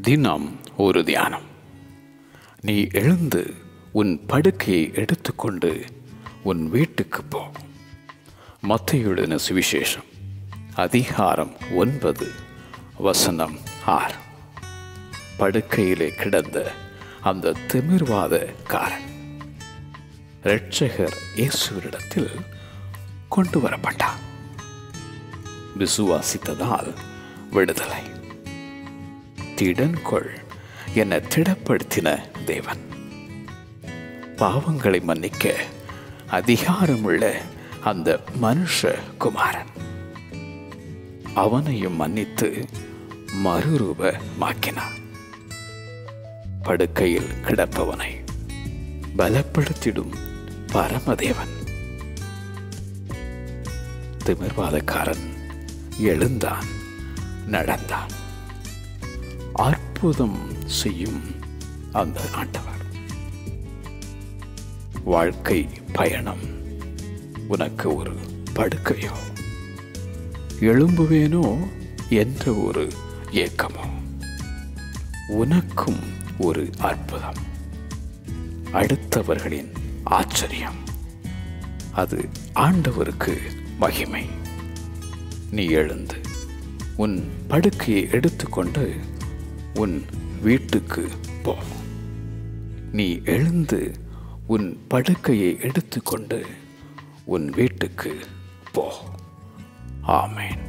தினம் ஒரு தியானம். நீ எழுந்து உன் படுக்கையை எடுத்துக்கொண்டு உன் வீட்டுக்கு போ. மத்தேயு எழுதின சுவிசேஷம் அதிகாரம் 9 வசனம் 6. படுக்கையிலே கிடந்த அந்த திமிர்வாதக்காரன் இரட்சகர் இயேசுவினிடத்தில் கொண்டு வரப்பட்டார். விசுவாசித்ததால் விடுதலை. திடன்கொள் என திடப்படுத்தின தேவன் பாவங்களை மன்னிக்க அதிகாரமுள்ள அந்த மனுஷ குமாரன் அவனையும் மன்னித்து மறுரூபமாக்கினார். படுக்கையில் கிடப்பவனை பலப்படுத்திடும் பரமதேவன். திமிர்வாதக்காரன் எழுந்தான், நடந்தான். அற்புதம் செய்யும் அந்த ஆண்டவர். வாழ்க்கை பயணம் உனக்கு ஒரு படுக்கையோ, எழும்புவேனோ என்ற ஒரு ஏக்கமோ, உனக்கும் ஒரு அற்புதம், அடுத்தவர்களின் ஆச்சரியம், அது ஆண்டவருக்கு மகிமை. நீ எழுந்து உன் படுக்கையை எடுத்துக்கொண்டு உன் வீட்டுக்கு போ. நீ எழுந்து உன் படுக்கையை எடுத்துக்கொண்டு உன் வீட்டுக்கு போ. ஆமென்.